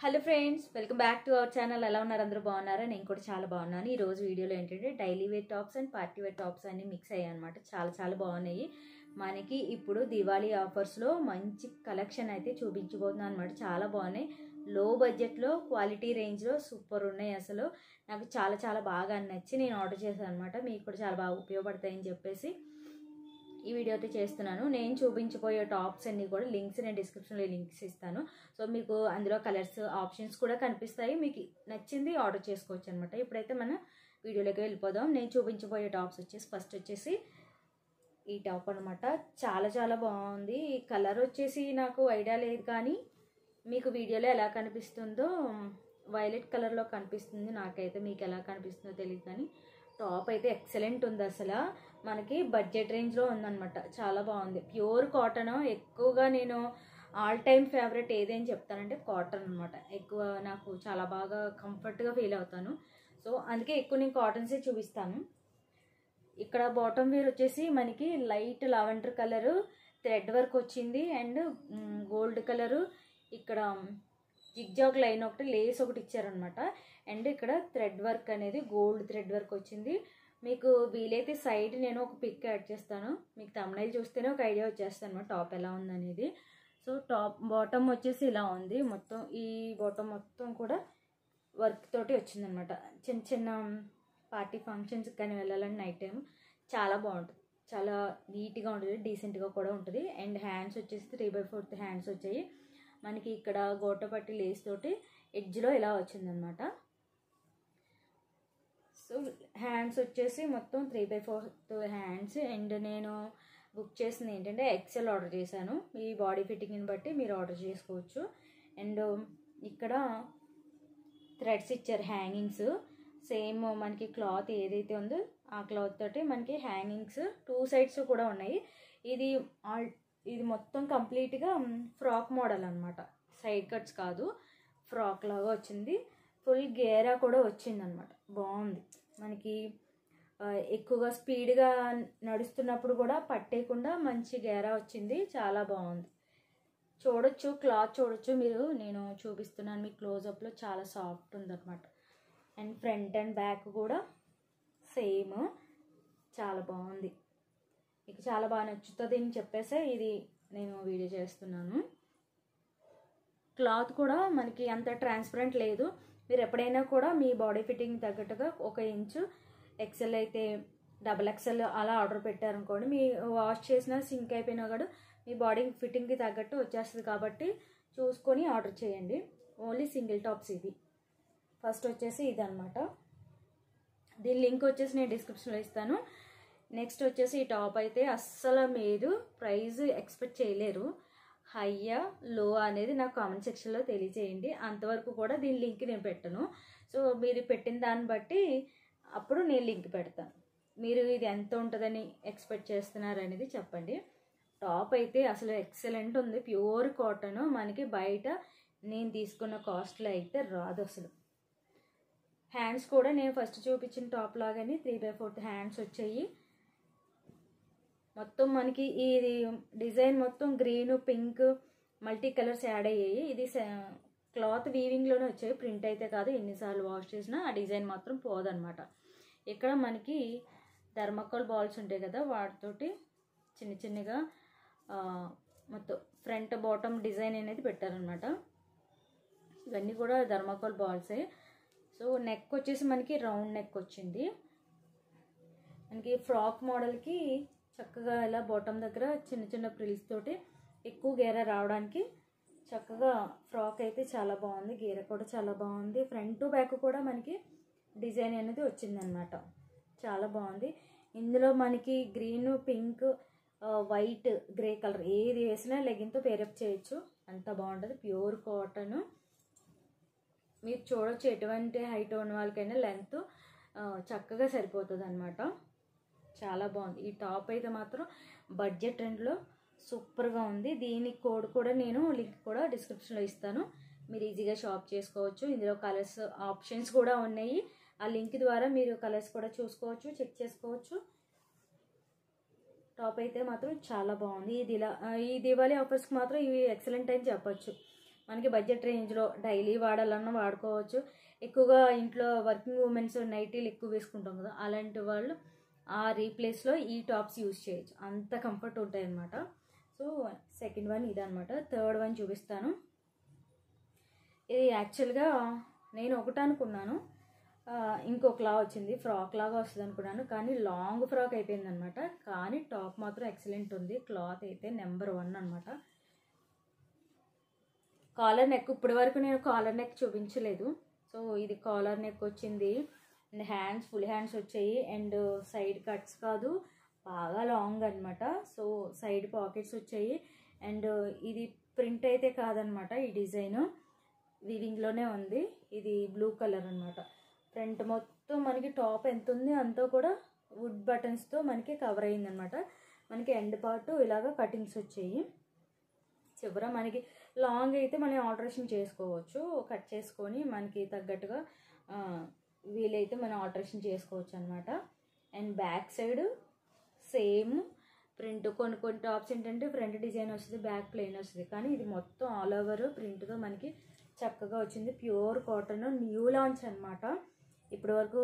Hello friends, welcome back to our channel. ఎలా ఉన్నారు? అందరూ బాగున్నారా? నేను కూడా చాలా బాగున్నాను. ఈ రోజు వీడియోలో ఏంటంటే daily wear tops and party wear tops అన్ని మిక్స్ అయ్యాయి అనమాట. చాలా బాగున్నాయి. మనకి ఇప్పుడు దివాళీ ఆఫర్స్లో మంచి కలెక్షన్ అయితే చూపించబోతున్నాను అనమాట. చాలా బాగున్నాయి. లో బడ్జెట్లో క్వాలిటీ రేంజ్లో సూపర్ ఉన్నాయి. అసలు నాకు చాలా బాగా నచ్చి నేను ఆర్డర్ చేశాను అనమాట. మీకు కూడా చాలా బాగా ఉపయోగపడతాయని చెప్పేసి ఈ వీడియో అయితే చేస్తున్నాను. నేను చూపించబోయే టాప్స్ అన్ని కూడా లింక్స్ నేను డిస్క్రిప్షన్లో లింక్స్ ఇస్తాను. సో మీకు అందులో కలర్స్ ఆప్షన్స్ కూడా కనిపిస్తాయి. మీకు నచ్చింది ఆర్డర్ చేసుకోవచ్చు అనమాట. ఇప్పుడైతే మనం వీడియోలోకి వెళ్ళిపోదాం. నేను చూపించబోయే టాప్స్ వచ్చేసి ఫస్ట్ వచ్చేసి ఈ టాప్ అనమాట. చాలా బాగుంది. ఈ కలర్ వచ్చేసి నాకు ఐడియా లేదు, కానీ మీకు వీడియోలో ఎలా కనిపిస్తుందో వైలెట్ కలర్లో కనిపిస్తుంది. నాకైతే మీకు ఎలా కనిపిస్తుందో తెలియదు, కానీ టాప్ అయితే ఎక్సలెంట్ ఉంది. అసలు మనకి బడ్జెట్ రేంజ్లో ఉందన్నమాట. చాలా బాగుంది. Pure cotton. ఎక్కువగా నేను ఆల్ టైమ్ ఫేవరెట్ ఏదేని చెప్తానంటే కాటన్ అనమాట. ఎక్కువ నాకు చాలా బాగా కంఫర్ట్గా ఫీల్ అవుతాను. సో అందుకే ఎక్కువ నేను కాటన్సే చూపిస్తాను. ఇక్కడ బాటమ్ వేర్ వచ్చేసి మనకి light lavender colour thread work వచ్చింది అండ్ గోల్డ్ కలరు. ఇక్కడ జిగ్జాగ్ లైన్ ఒకటి లేస్ ఒకటి ఇచ్చారనమాట. అండ్ ఇక్కడ థ్రెడ్ వర్క్ అనేది గోల్డ్ థ్రెడ్ వర్క్ వచ్చింది. మీకు వీలైతే సైడ్ నేను ఒక పిక్ యాడ్ చేస్తాను. మీకు థంబ్నెయిల్ చూస్తేనే ఒక ఐడియా వచ్చేస్తాను అనమాట టాప్ ఎలా ఉందనేది. సో టాప్ బాటమ్ వచ్చేసి ఇలా ఉంది. మొత్తం ఈ బాటమ్ మొత్తం కూడా వర్క్ తోటి వచ్చిందనమాట. చిన్న పార్టీ ఫంక్షన్స్కి కానీ వెళ్ళాలని నైట్ టైం చాలా బాగుంటుంది. చాలా నీట్గా ఉంటుంది, డీసెంట్గా కూడా ఉంటుంది. అండ్ హ్యాండ్స్ వచ్చేసి 3/4 హ్యాండ్స్ వచ్చాయి మనకి. ఇక్కడ గోటపట్టి లేస్ తోటి ఎడ్జ్లో ఇలా వచ్చిందనమాట. సో హ్యాండ్స్ వచ్చేసి మొత్తం 3/4 హ్యాండ్స్. అండ్ నేను బుక్ చేసింది ఏంటంటే ఎక్సెల్ ఆర్డర్ చేశాను. మీ బాడీ ఫిట్టింగ్ని బట్టి మీరు ఆర్డర్ చేసుకోవచ్చు. అండ్ ఇక్కడ థ్రెడ్స్ ఇచ్చారు, హ్యాంగింగ్స్. సేమ్ మనకి క్లాత్ ఏదైతే ఉందో ఆ క్లాత్ తోటి మనకి హ్యాంగింగ్స్ 2 సైడ్స్ కూడా ఉన్నాయి. ఇది మొత్తం కంప్లీట్గా ఫ్రాక్ మోడల్ అనమాట. సైడ్ కట్స్ కాదు, ఫ్రాక్ లాగా వచ్చింది. ఫుల్ గేరా కూడా వచ్చింది అనమాట. బాగుంది. మనకి ఎక్కువగా స్పీడ్గా నడుస్తున్నప్పుడు కూడా పట్టేయకుండా మంచి గేరా వచ్చింది. చాలా బాగుంది. చూడొచ్చు, క్లాత్ చూడొచ్చు మీరు. నేను చూపిస్తున్నాను మీకు క్లోజప్లో. చాలా సాఫ్ట్ ఉందన్నమాట. అండ్ ఫ్రంట్ అండ్ బ్యాక్ కూడా సేమ్. చాలా బాగుంది. మీకు చాలా బాగా నచ్చుతుంది అని చెప్పేసి ఇది నేను వీడియో చేస్తున్నాను. క్లాత్ కూడా మనకి అంత ట్రాన్స్పరెంట్ లేదు. మీరు ఎప్పుడైనా కూడా మీ బాడీ ఫిట్టింగ్ తగ్గట్టుగా 1 ఇంచు ఎక్సెల్ అయితే XXL అలా ఆర్డర్ పెట్టారనుకోండి, మీ వాష్ చేసినా సింక్ అయిపోయినా కూడా మీ బాడీ ఫిట్టింగ్కి తగ్గట్టు వచ్చేస్తుంది. కాబట్టి చూసుకొని ఆర్డర్ చేయండి. ఓన్లీ సింగిల్ టాప్స్ ఇది. ఫస్ట్ వచ్చేసి ఇది అనమాట. దీని లింక్ వచ్చేసి నేను డిస్క్రిప్షన్లో ఇస్తాను. నెక్స్ట్ వచ్చేసి ఈ టాప్ అయితే అస్సలు మీరు ప్రైస్ ఎక్స్పెక్ట్ చేయలేరు. హైయా లో అనేది నాకు కామెంట్ సెక్షన్లో తెలియజేయండి. అంతవరకు కూడా దీని లింక్ నేను పెట్టను. సో మీరు పెట్టిన దాన్ని బట్టి అప్పుడు నేను లింక్ పెడతాను. మీరు ఇది ఎంత ఉంటుందని ఎక్స్పెక్ట్ చేస్తున్నారు అనేది చెప్పండి. టాప్ అయితే అసలు ఎక్సలెంట్ ఉంది. Pure cotton. మనకి బయట నేను తీసుకున్న కాస్ట్లో అయితే రాదు అసలు. హ్యాండ్స్ కూడా నేను ఫస్ట్ చూపించిన టాప్ లాగానే 3/4 హ్యాండ్స్ వచ్చాయి. మొత్తం మనకి ఈ డిజైన్ మొత్తం green, pink, multi colours add అయ్యాయి. ఇది క్లాత్ వీవింగ్లోనే వచ్చాయి, ప్రింట్ అయితే కాదు. ఎన్నిసార్లు వాష్ చేసినా ఆ డిజైన్ మాత్రం పోదనమాట. ఇక్కడ మనకి థర్మాకోల్ బాల్స్ ఉంటాయి కదా, వాటితోటి చిన్నగా మొత్తం ఫ్రంట్ బాటమ్ డిజైన్ అనేది పెట్టారనమాట. ఇవన్నీ కూడా థర్మాకోల్ బాల్సే. సో నెక్ వచ్చేసి మనకి రౌండ్ నెక్ వచ్చింది. మనకి ఫ్రాక్ మోడల్కి చక్కగా ఇలా బాటమ్ దగ్గర చిన్న ప్రిల్స్ తోటి ఎక్కువ గేర రావడానికి చక్కగా ఫ్రాక్ అయితే చాలా బాగుంది. గేర కూడా చాలా బాగుంది. ఫ్రంట్ బ్యాక్ కూడా మనకి డిజైన్ అనేది వచ్చిందనమాట. చాలా బాగుంది. ఇందులో మనకి green, pink, white, grey colour ఏది వేసినా లెగిన్తో పేరప్ చేయొచ్చు. అంత బాగుంటుంది. Pure cotton. మీరు చూడొచ్చు, ఎటువంటి హైట్ ఉన్న వాళ్ళకైనా లెంత్ చక్కగా సరిపోతుంది అనమాట. చాలా బాగుంది. ఈ టాప్ అయితే మాత్రం బడ్జెట్ రెండ్లో సూపర్గా ఉంది. దీని కోడ్ కూడా నేను లింక్ కూడా డిస్క్రిప్షన్లో ఇస్తాను. మీరు ఈజీగా షాప్ చేసుకోవచ్చు. ఇందులో కలర్స్ ఆప్షన్స్ కూడా ఉన్నాయి. ఆ లింక్ ద్వారా మీరు కలర్స్ కూడా చూసుకోవచ్చు, చెక్ చేసుకోవచ్చు. టాప్ అయితే మాత్రం చాలా బాగుంది. ఈ దివాళీ ఆఫర్స్కి మాత్రం ఇవి ఎక్సలెంట్ అని చెప్పచ్చు. మనకి బడ్జెట్ రేంజ్లో డైలీ వాడాలన్నా వాడుకోవచ్చు. ఎక్కువగా ఇంట్లో వర్కింగ్ ఉమెన్స్ నైటీలు ఎక్కువ వేసుకుంటాం కదా, అలాంటి వాళ్ళు ఆ రీప్లేస్లో ఈ టాప్స్ యూజ్ చేయొచ్చు, అంత కంఫర్ట్ ఉంటాయి అన్నమాట. సో సెకండ్ వన్ ఇదనమాట. థర్డ్ వన్ చూపిస్తాను. ఇది యాక్చువల్గా నేను ఒకటి అనుకున్నాను, ఇంకొకలా వచ్చింది, ఫ్రాక్ లాగా వస్తుంది అనుకున్నాను, కానీ లాంగ్ ఫ్రాక్ అయిపోయింది అనమాట. కానీ టాప్ మాత్రం ఎక్సలెంట్ ఉంది, క్లాత్ అయితే నెంబర్ 1 అనమాట. కాలర్ నెక్, ఇప్పటి వరకు నేను కాలర్ నెక్ చూపించలేదు. సో ఇది కాలర్ నెక్ వచ్చింది అండ్ హ్యాండ్స్ ఫుల్ హ్యాండ్స్ వచ్చాయి అండ్ సైడ్ కట్స్ కాదు, బాగా లాంగ్ అనమాట. సో సైడ్ పాకెట్స్ వచ్చాయి అండ్ ఇది ప్రింట్ అయితే కాదనమాట, ఈ డిజైన్ వీవింగ్లోనే ఉంది. ఇది బ్లూ కలర్ అనమాట. ఫ్రంట్ మొత్తం మనకి టాప్ ఎంత ఉంది అంతా కూడా వుడ్ బటన్స్తో మనకి కవర్ అయిందనమాట. మనకి ఎండ్ పార్ట్ ఇలాగ కటింగ్స్ వచ్చాయి. చివర మనకి లాంగ్ అయితే మనం ఆల్టరేషన్ చేసుకోవచ్చు, కట్ చేసుకొని మనకి తగ్గట్టుగా వీలైతే మనం ఆల్టరేషన్ చేసుకోవచ్చు అనమాట. And back side same print. కొన్ని టాప్స్ ఏంటంటే ఫ్రంట్ డిజైన్ వస్తుంది, బ్యాక్ ప్లెయిన్ వస్తుంది, కానీ ఇది మొత్తం ఆల్ ఓవర్ ప్రింట్తో మనకి చక్కగా వచ్చింది. ప్యూర్ కాటన్, న్యూ లాంచ్ అనమాట. ఇప్పటి వరకు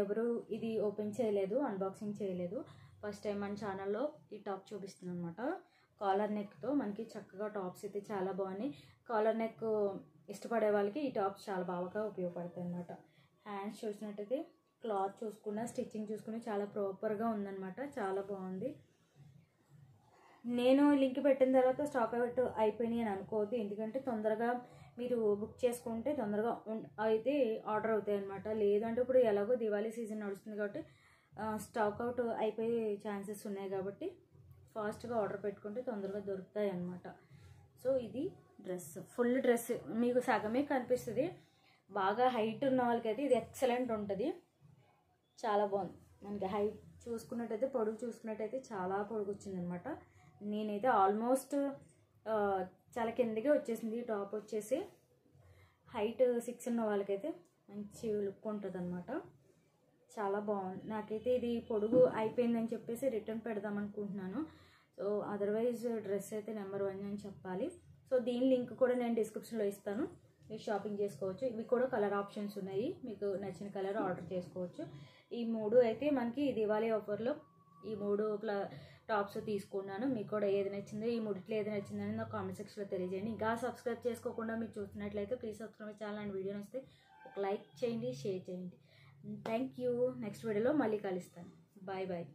ఎవరు ఇది ఓపెన్ చేయలేదు, అన్బాక్సింగ్ చేయలేదు. ఫస్ట్ టైం మన ఛానల్లో ఈ టాప్ చూపిస్తుంది అనమాట. కాలర్ నెక్తో మనకి చక్కగా టాప్స్ అయితే చాలా బాగున్నాయి. కాలర్ నెక్ ఇష్టపడే వాళ్ళకి ఈ టాప్స్ చాలా బాగా ఉపయోగపడతాయి అన్నమాట. హ్యాండ్స్ చూసినట్టయితే క్లాత్ చూసుకున్న, స్టిచ్చింగ్ చూసుకుని చాలా ప్రాపర్గా ఉందన్నమాట, చాలా బాగుంది. నేను లింక్ పెట్టిన తర్వాత స్టాక్ అవుట్ అయిపోయినాయి అని అనుకోవద్దు, ఎందుకంటే తొందరగా మీరు బుక్ చేసుకుంటే తొందరగా అయితే ఆర్డర్ అవుతాయి అన్నమాట. లేదంటే ఇప్పుడు ఎలాగో దివాళీ సీజన్ నడుస్తుంది కాబట్టి స్టాక్ అవుట్ అయిపోయే ఛాన్సెస్ ఉన్నాయి, కాబట్టి ఫాస్ట్గా ఆర్డర్ పెట్టుకుంటే తొందరగా దొరుకుతాయి అన్నమాట. సో ఇది డ్రెస్, ఫుల్ డ్రెస్ మీకు సగమే కనిపిస్తుంది. బాగా హైట్ ఉన్న వాళ్ళకైతే ఇది ఎక్సలెంట్ ఉంటుంది, చాలా బాగుంది. మనకి హైట్ చూసుకున్నట్టయితే, పొడుగు చూసుకున్నట్టయితే చాలా పొడుగు వచ్చిందనమాట. నేనైతే ఆల్మోస్ట్ చాలా కిందకే వచ్చేసింది ఈ టాప్ వచ్చేసి. హైట్ 6 ఉన్న వాళ్ళకైతే మంచి లుక్ ఉంటుంది అనమాట, చాలా బాగుంది. నాకైతే ఇది పొడుగు అయిపోయిందని చెప్పేసి రిటర్న్ పెడదాం అనుకుంటున్నాను. సో అదర్వైజ్ డ్రెస్ అయితే నెంబర్ 1 అని చెప్పాలి. సో దీని లింక్ కూడా నేను డిస్క్రిప్షన్లో ఇస్తాను, మీరు షాపింగ్ చేసుకోవచ్చు. ఇవి కూడా కలర్ ఆప్షన్స్ ఉన్నాయి, మీకు నచ్చిన కలర్ ఆర్డర్ చేసుకోవచ్చు. ఈ 3 అయితే మనకి దివాళీ ఆఫర్లో ఈ 3 టాప్స్ తీసుకున్నాను. మీకు కూడా ఏది నచ్చిందో, ఈ 3 ఏది నచ్చిందని నాకు కామెంట్ సెక్షన్లో తెలియజేయండి. ఇంకా సబ్స్క్రైబ్ చేసుకోకుండా మీరు చూస్తున్నట్లయితే please subscribe channel and video నచ్చితే ఒక లైక్ చేయండి, షేర్ చేయండి. Thank you. నెక్స్ట్ వీడియోలో మళ్ళీ కలుస్తాను. Bye bye.